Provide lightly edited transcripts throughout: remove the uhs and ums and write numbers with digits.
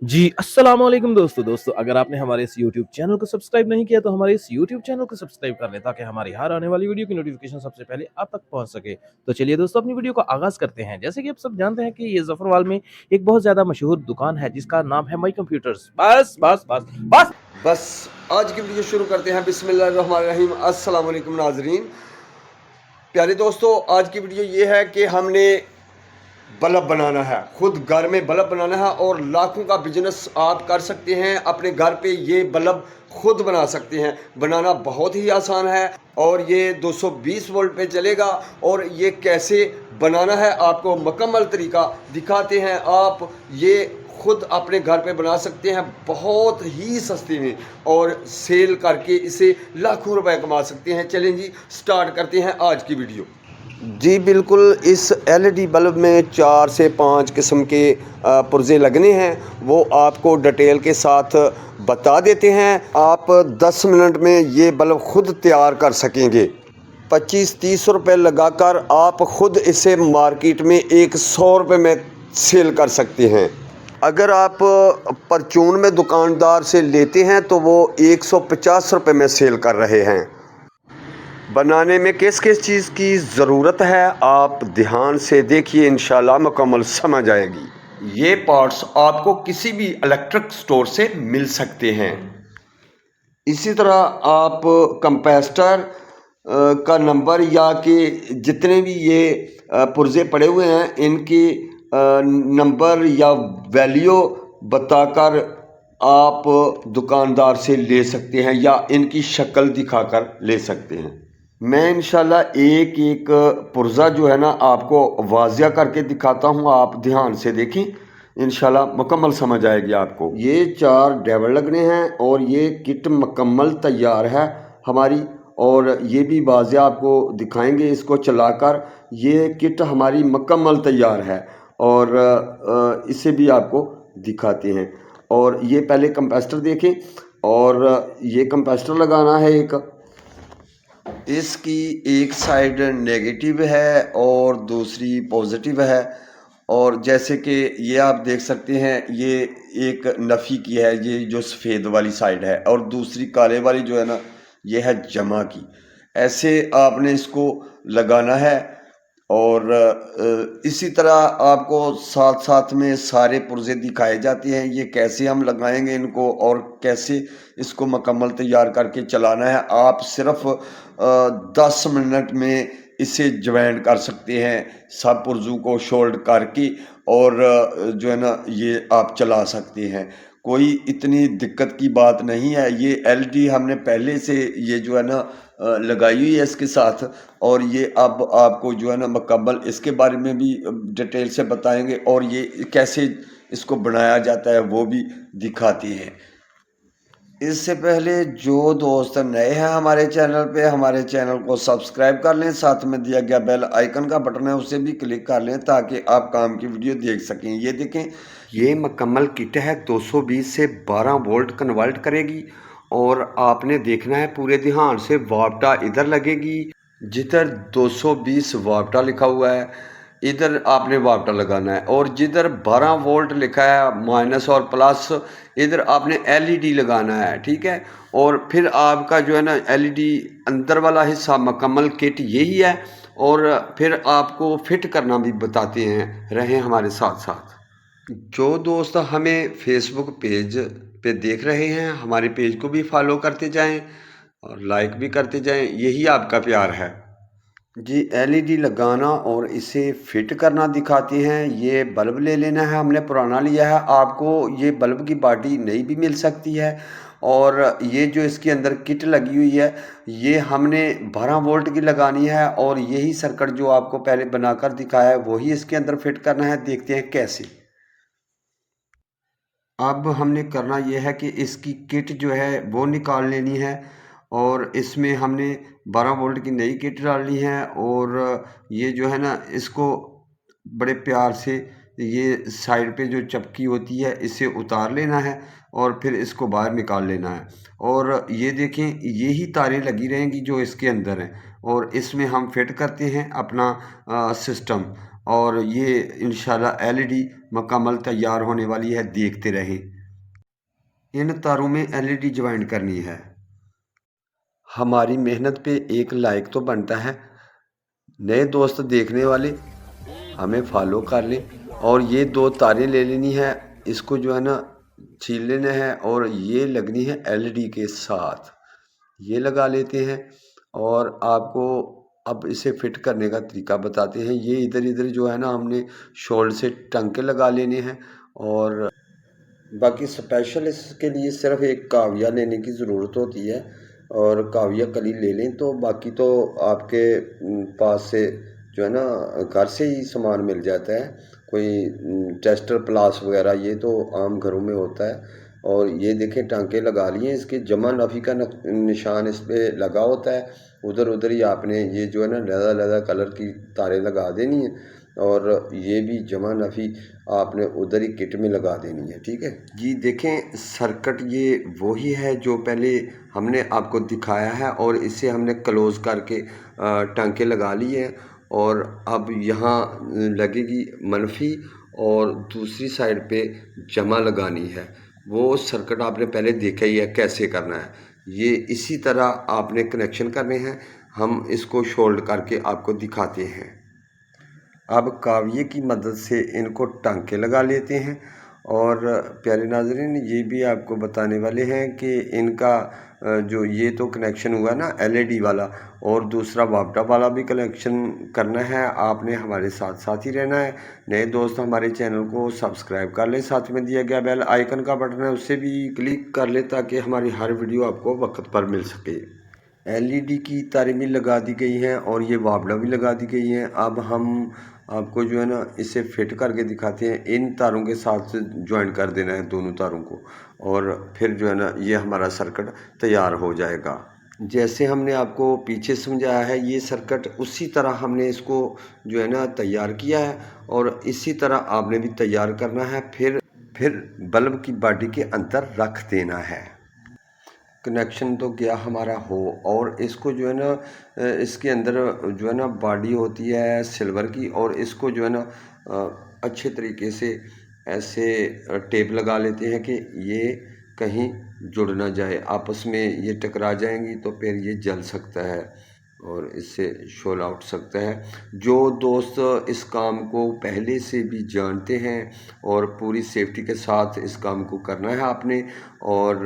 जी, अस्सलामुअलैकुम दोस्तों अगर आपने हमारे इस यूट्यूब चैनल को सब्सक्राइब नहीं किया तो हमारे इस यूट्यूब चैनल को सब्सक्राइब कर लें ताकि हमारी हर आने वाली वीडियो की नोटिफिकेशन सबसे पहले आप तक पहुंच सके। तो चलिए दोस्तों अपनी वीडियो का आगाज़ करते हैं। जैसे कि आप सब जानते हैं कि ये ज़फरवाल में एक बहुत ज़्यादा मशहूर दुकान है जिसका नाम है माई कंप्यूटर्स। बस! बस आज की वीडियो शुरू करते हैं। बिस्मिल्लाहिर्रहमानिर्रहीम। अस्सलाम वालेकुम नाजरीन। प्यारे दोस्तों, आज की वीडियो ये है कि हमने बल्ब बनाना है, खुद घर में बल्ब बनाना है और लाखों का बिजनेस आप कर सकते हैं। अपने घर पे ये बल्ब खुद बना सकते हैं। बनाना बहुत ही आसान है और ये 220 वोल्ट पे चलेगा। और ये कैसे बनाना है आपको मुकम्मल तरीका दिखाते हैं। आप ये खुद अपने घर पे बना सकते हैं बहुत ही सस्ते में और सेल करके इसे लाखों रुपए कमा सकते हैं। चलें जी, स्टार्ट करते हैं आज की वीडियो। जी बिल्कुल, इस एलईडी बल्ब में 4 से 5 किस्म के पुर्जे लगने हैं, वो आपको डिटेल के साथ बता देते हैं। आप 10 मिनट में ये बल्ब खुद तैयार कर सकेंगे। 25-30 रुपये लगाकर आप खुद इसे मार्केट में 100 रुपये में सेल कर सकते हैं। अगर आप परचून में दुकानदार से लेते हैं तो वो 150 रुपये में सेल कर रहे हैं। बनाने में किस किस चीज़ की ज़रूरत है आप ध्यान से देखिए, इंशाल्लाह मुकम्मल समझ आएगी। ये पार्ट्स आपको किसी भी इलेक्ट्रिक स्टोर से मिल सकते हैं। इसी तरह आप कंपेस्टर का नंबर या कि जितने भी ये पुर्जे पड़े हुए हैं इनकी नंबर या वैल्यू बताकर आप दुकानदार से ले सकते हैं या इनकी शक्ल दिखाकर ले सकते हैं। मैं इंशाल्लाह एक एक पुर्जा जो है ना आपको वाज़िया करके दिखाता हूँ, आप ध्यान से देखें, इंशाल्लाह मुकम्मल समझ आएगी आपको। ये 4 ड्राइवर लगने हैं और ये किट मुकम्मल तैयार है हमारी। और ये भी वाज़िया आपको दिखाएंगे इसको चलाकर। ये किट हमारी मुकम्मल तैयार है और इसे भी आपको दिखाते हैं। और ये पहले कंपेस्टर देखें और ये कंपेस्टर लगाना है एक। इसकी एक साइड नेगेटिव है और दूसरी पॉजिटिव है। और जैसे कि ये आप देख सकते हैं, ये एक नफ़ी की है, ये जो सफ़ेद वाली साइड है, और दूसरी काले वाली जो है ना, ये है जमा की। ऐसे आपने इसको लगाना है। और इसी तरह आपको साथ साथ में सारे पुर्जे दिखाए जाते हैं, ये कैसे हम लगाएंगे इनको और कैसे इसको मुकम्मल तैयार करके चलाना है। आप सिर्फ 10 मिनट में इसे ज्वाइन कर सकते हैं, सब पुर्जों को शोल्ड करके, और जो है ना ये आप चला सकते हैं। कोई इतनी दिक्कत की बात नहीं है। ये एलईडी हमने पहले से ये जो है ना लगाई हुई है इसके साथ। और ये अब आपको जो है ना मुकम्मल इसके बारे में भी डिटेल से बताएंगे और ये कैसे इसको बनाया जाता है वो भी दिखाती हैं। इससे पहले जो दोस्त नए हैं हमारे चैनल पे, हमारे चैनल को सब्सक्राइब कर लें, साथ में दिया गया बेल आइकन का बटन है उसे भी क्लिक कर लें ताकि आप काम की वीडियो देख सकें। ये देखें, ये मुकम्मल किट है, 220 से 12 वोल्ट कन्वर्ट करेगी। और आपने देखना है पूरे ध्यान से, वापटा इधर लगेगी, जिधर 220 वापटा लिखा हुआ है इधर आपने वापटा लगाना है। और जिधर 12 वोल्ट लिखा है माइनस और प्लस, इधर आपने एलईडी लगाना है, ठीक है। और फिर आपका जो है ना एलईडी अंदर वाला हिस्सा मुकम्मल किट यही है। और फिर आपको फिट करना भी बताते हैं, रहें हमारे साथ साथ। जो दोस्त हमें फेसबुक पेज पे देख रहे हैं, हमारे पेज को भी फॉलो करते जाएं और लाइक भी करते जाएं, यही आपका प्यार है जी। एलईडी लगाना और इसे फिट करना दिखाते हैं। ये बल्ब ले लेना है, हमने पुराना लिया है। आपको ये बल्ब की बाडी नई भी मिल सकती है। और ये जो इसके अंदर किट लगी हुई है ये हमने 12 वोल्ट की लगानी है। और यही सर्किट जो आपको पहले बनाकर दिखाया है वही इसके अंदर फिट करना है। देखते हैं कैसे। अब हमने करना यह है कि इसकी किट जो है वो निकाल लेनी है। और इसमें हमने 12 वोल्ट की नई किट डालनी है। और ये जो है ना इसको बड़े प्यार से ये साइड पे जो चपकी होती है इसे उतार लेना है और फिर इसको बाहर निकाल लेना है। और ये देखें, यही तारें लगी रहेंगी जो इसके अंदर हैं और इसमें हम फिट करते हैं अपना सिस्टम। और ये इंशाल्लाह एलईडी मुकम्मल तैयार होने वाली है, देखते रहें। इन तारों में LED ज्वाइन करनी है। हमारी मेहनत पे एक लाइक तो बनता है। नए दोस्त देखने वाले हमें फॉलो कर लें और ये 2 तारें ले लेनी है, इसको जो है ना छील लेना है और ये लगनी है LED के साथ। ये लगा लेते हैं और आपको अब इसे फिट करने का तरीका बताते हैं। ये इधर-इधर जो है ना हमने शोल्डर से टांके लगा लेने हैं और बाकी स्पेशल इसके लिए सिर्फ एक काविया लेने की ज़रूरत होती है और काविया कली ले लें तो बाकी तो आपके पास से जो है ना घर से ही सामान मिल जाता है। कोई टेस्टर प्लास वगैरह ये तो आम घरों में होता है। और ये देखें टांके लगा लिए, इसके जमा नफ़ी का निशान इस पर लगा होता है। उधर उधर ही आपने ये जो है ना लहदा कलर की तारें लगा देनी है और ये भी जमा नफ़ी आपने उधर ही किट में लगा देनी है, ठीक है जी। देखें सर्किट ये वही है जो पहले हमने आपको दिखाया है और इसे हमने क्लोज़ करके टांके लगा लिए हैं और अब यहाँ लगेगी मनफी और दूसरी साइड पे जमा लगानी है। वो सर्किट आपने पहले देखा ही है कैसे करना है। ये इसी तरह आपने कनेक्शन करने हैं। हम इसको शोल्ड करके आपको दिखाते हैं। अब काविये की मदद से इनको टांके लगा लेते हैं और प्यारे नाज़रीन ये भी आपको बताने वाले हैं कि इनका जो ये तो कनेक्शन हुआ ना LED वाला और दूसरा वापटा वाला भी कनेक्शन करना है। आपने हमारे साथ साथ ही रहना है। नए दोस्त हमारे चैनल को सब्सक्राइब कर लें, साथ में दिया गया बेल आइकन का बटन है उससे भी क्लिक कर लें ताकि हमारी हर वीडियो आपको वक्त पर मिल सके। LED की तारें भी लगा दी गई हैं और ये वापड़ा भी लगा दी गई हैं। अब हम आपको जो है ना इसे फिट करके दिखाते हैं। इन तारों के साथ ज्वाइन कर देना है दोनों तारों को और फिर जो है ना ये हमारा सर्किट तैयार हो जाएगा। जैसे हमने आपको पीछे समझाया है ये सर्किट उसी तरह हमने इसको जो है ना तैयार किया है और इसी तरह आपने भी तैयार करना है। फिर बल्ब की बॉडी के अंदर रख देना है। कनेक्शन तो क्या हमारा हो और इसको जो है ना इसके अंदर जो है ना बॉडी होती है सिल्वर की और इसको जो है ना अच्छे तरीके से ऐसे टेप लगा लेते हैं कि ये कहीं जुड़ ना जाए, आपस में ये टकरा जाएंगी तो फिर ये जल सकता है और इससे शोला उठ सकता है। जो दोस्त इस काम को पहले से भी जानते हैं और पूरी सेफ्टी के साथ इस काम को करना है आपने और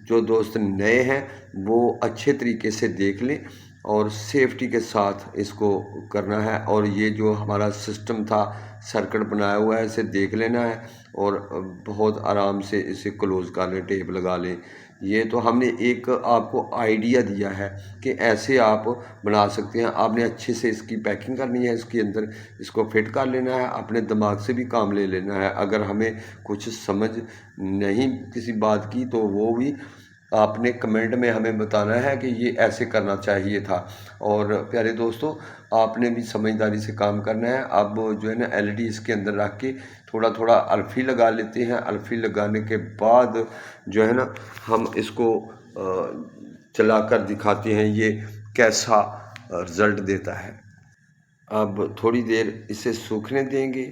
जो दोस्त नए हैं वो अच्छे तरीके से देख लें और सेफ्टी के साथ इसको करना है। और ये जो हमारा सिस्टम था सर्किट बनाया हुआ है इसे देख लेना है और बहुत आराम से इसे क्लोज़ कर लें, टेप लगा लें। ये तो हमने एक आपको आइडिया दिया है कि ऐसे आप बना सकते हैं। आपने अच्छे से इसकी पैकिंग करनी है, इसके अंदर इसको फिट कर लेना है, अपने दिमाग से भी काम ले लेना है। अगर हमें कुछ समझ नहीं किसी बात की तो वो भी आपने कमेंट में हमें बताना है कि ये ऐसे करना चाहिए था। और प्यारे दोस्तों आपने भी समझदारी से काम करना है। अब जो है ना LED इसके अंदर रख के थोड़ा थोड़ा अल्फ़ी लगा लेते हैं। अल्फ़ी लगाने के बाद जो है ना हम इसको चलाकर दिखाते हैं ये कैसा रिज़ल्ट देता है। अब थोड़ी देर इसे सूखने देंगे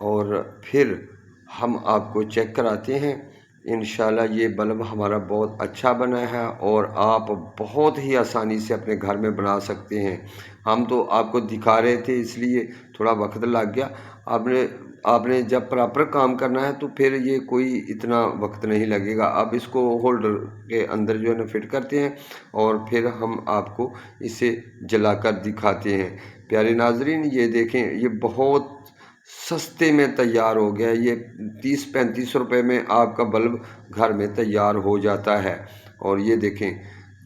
और फिर हम आपको चेक कराते हैं। इंशाल्लाह ये बल्ब हमारा बहुत अच्छा बना है और आप बहुत ही आसानी से अपने घर में बना सकते हैं। हम तो आपको दिखा रहे थे इसलिए थोड़ा वक्त लग गया। आपने जब प्रॉपर काम करना है तो फिर ये कोई इतना वक्त नहीं लगेगा। अब इसको होल्डर के अंदर जो है ना फिट करते हैं और फिर हम आपको इसे जलाकर दिखाते हैं। प्यारे नाजरीन ये देखें ये बहुत सस्ते में तैयार हो गया। ये 30-35 रुपए में आपका बल्ब घर में तैयार हो जाता है। और ये देखें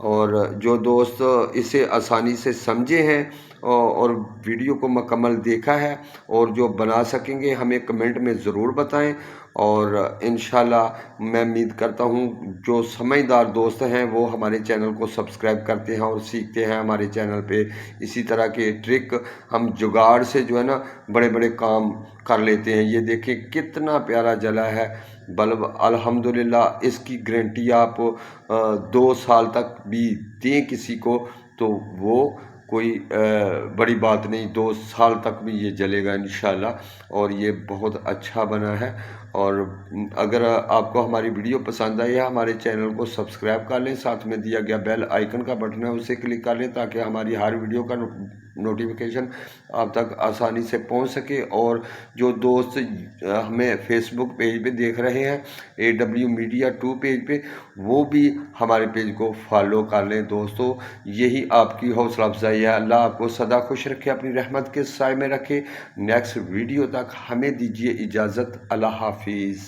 और जो दोस्त इसे आसानी से समझे हैं और वीडियो को मुकम्मल देखा है और जो बना सकेंगे हमें कमेंट में ज़रूर बताएं। और इंशाल्लाह मैं उम्मीद करता हूँ जो समझदार दोस्त हैं वो हमारे चैनल को सब्सक्राइब करते हैं और सीखते हैं हमारे चैनल पे इसी तरह के ट्रिक। हम जुगाड़ से जो है ना बड़े बड़े काम कर लेते हैं। ये देखिए कितना प्यारा जला है बल्ब, अल्हम्दुलिल्लाह। इसकी गारंटी आप 2 साल तक भी दें किसी को तो वो कोई बड़ी बात नहीं, 2 साल तक भी ये चलेगा इंशाल्लाह। और ये बहुत अच्छा बना है। और अगर आपको हमारी वीडियो पसंद आई है, हमारे चैनल को सब्सक्राइब कर लें, साथ में दिया गया बेल आइकन का बटन है उसे क्लिक कर लें, ताकि हमारी हर वीडियो का नोटिफिकेशन आप तक आसानी से पहुंच सके। और जो दोस्त हमें फेसबुक पेज पे देख रहे हैं, AW मीडिया 2 पेज पे, वो भी हमारे पेज को फॉलो कर लें दोस्तों। यही आपकी हौसला अफजाई है। अल्लाह आपको सदा खुश रखे, अपनी रहमत के साए में रखे। नेक्स्ट वीडियो तक हमें दीजिए इजाज़त। अल्लाह हाफिज़।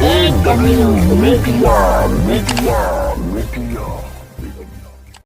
AW Media.